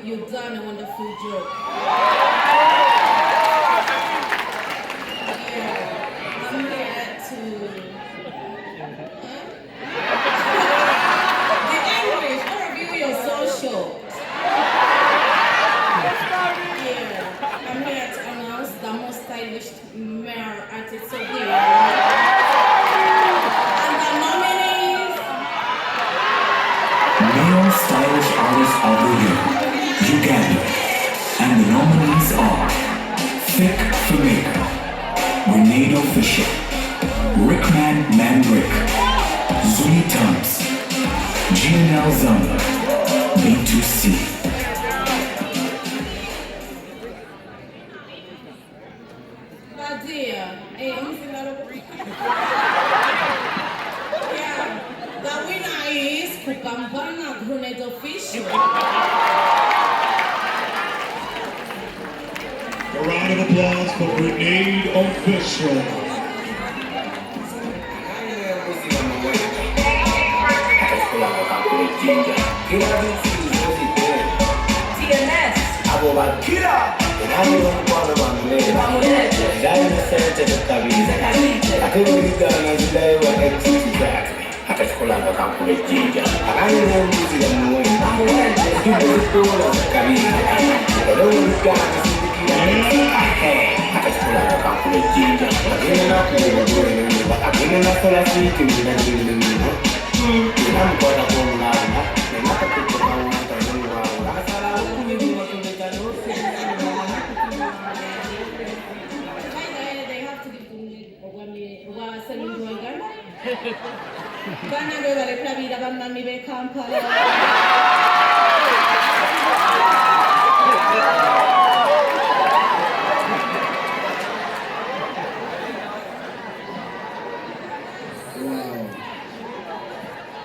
You've done a wonderful job. Yeah, I'm here to... The English, all of you, you're so short. Yeah, I'm here to announce the most stylish male artist of the year. And the nominees... Male Stylish Artist of the Year, Ayogedde, and the nominees are Thick Filmmaker, Grunade Official, Rickman Manrick, Zuni Tums, GNL Zamba, B2C. Badia, yeah, the winner is Grunade Official. A round of applause for Grunade Official. TNS.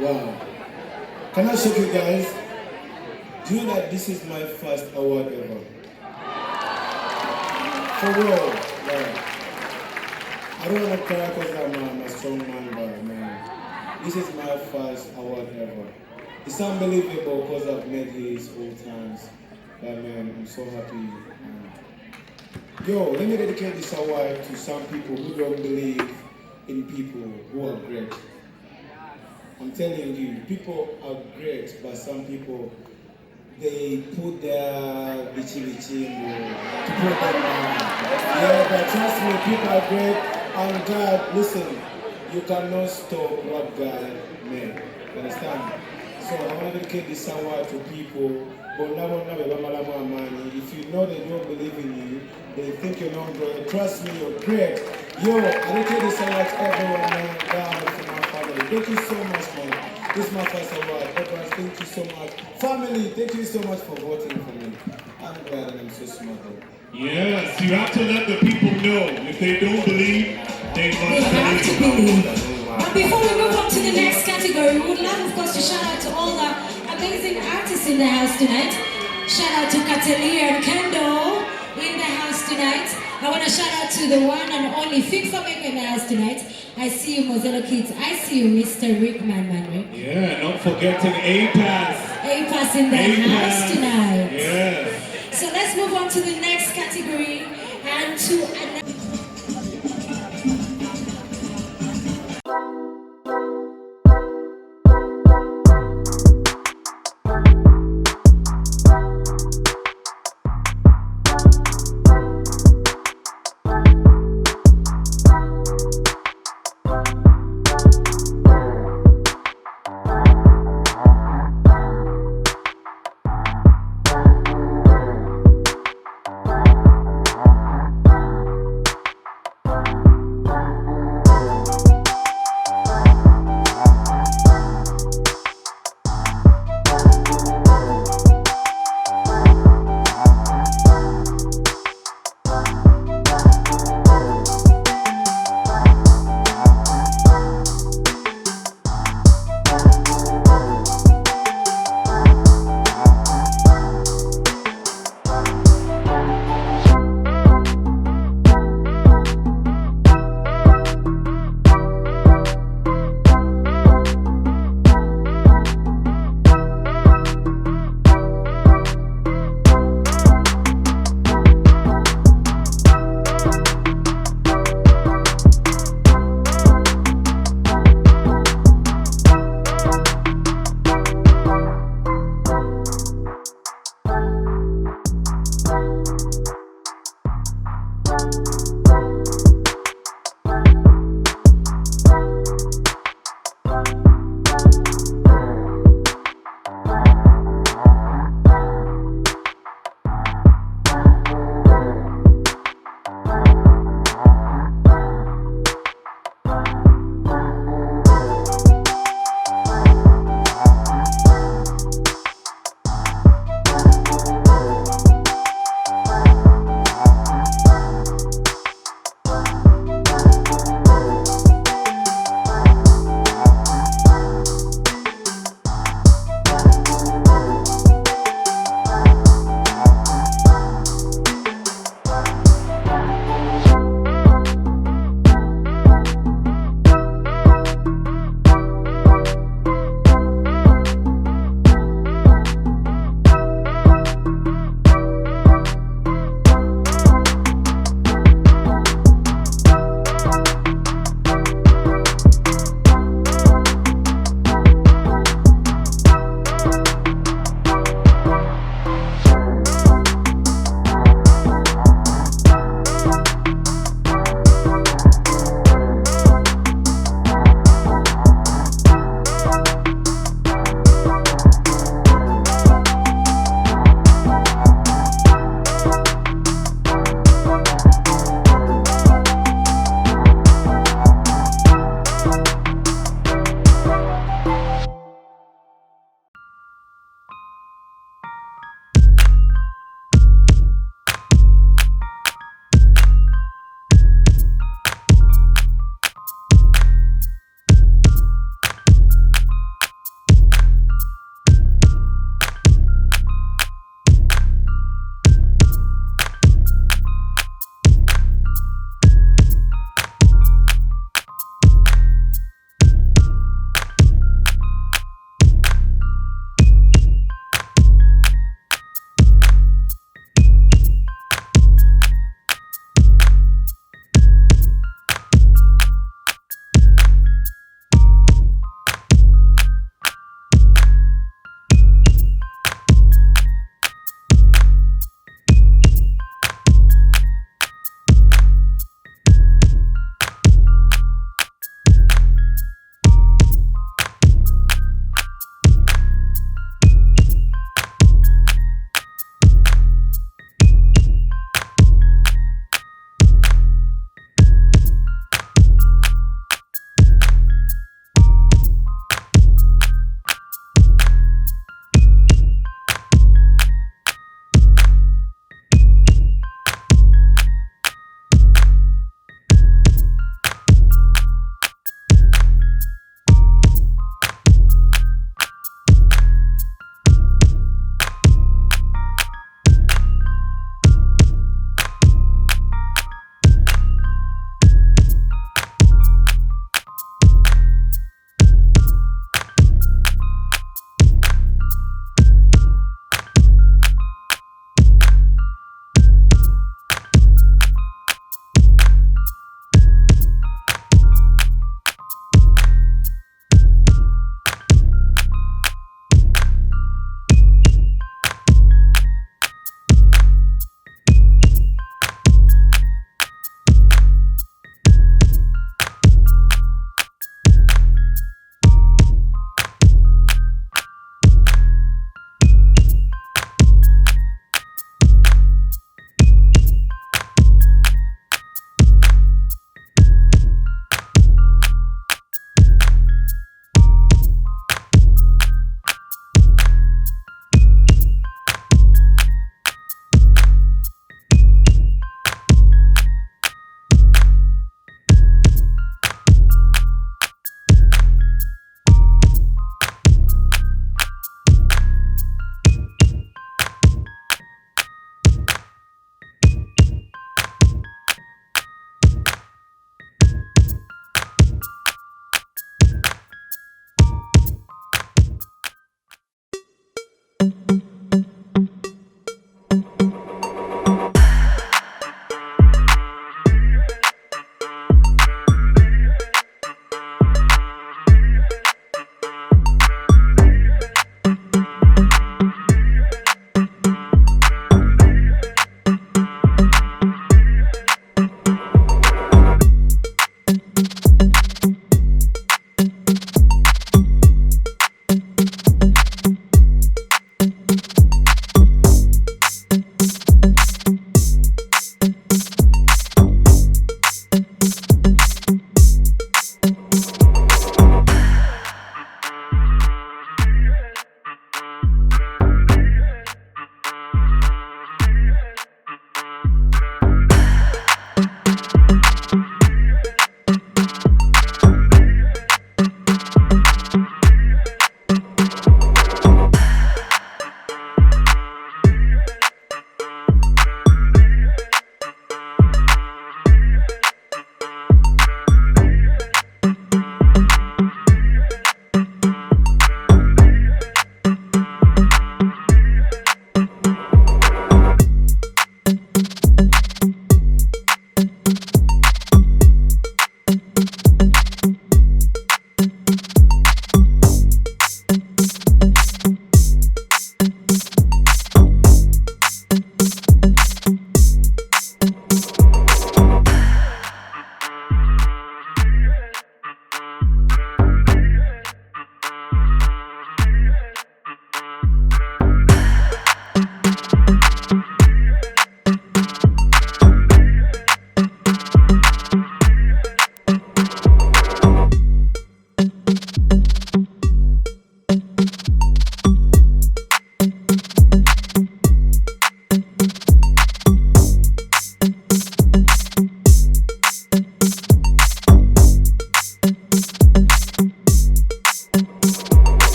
Wow. Can I show you guys? Do you know that this is my first award ever? For real. Like, I don't want to cry because I'm a strong man, but man, this is my first award ever. It's unbelievable because I've met his old times. But man, I'm so happy. Yo, let me dedicate this award to some people who don't believe in people who are great. I'm telling you, people are great, but some people, they put their bichi to put them down. Yeah, but trust me, people are great, and God, listen, you cannot stop what God made. You understand? So I want to dedicate this award to people. If you know they don't believe in you, they think you're not great. Trust me, you're great. Yo, I dedicate this award to everyone, man. God, for my family. Thank you so much, man. This is my first award. Everyone, thank you so much. Family, thank you so much for voting for me. I'm glad and I'm so smart. Yes, you have to let the people know. If they don't believe, they must believe. But before we move on to the next category, we would love, of course, to shout out to all the amazing artists in the house tonight. Shout out to Katelia and Kendall in the house tonight. I want to shout out to the one and only Fix Filmmaker in the house tonight. I see you, Mozilla Kids. I see you, Mr. Rickman Manrick. Yeah, not forgetting APAS. APAS in the house tonight. Yes. So let's move on to the next category and to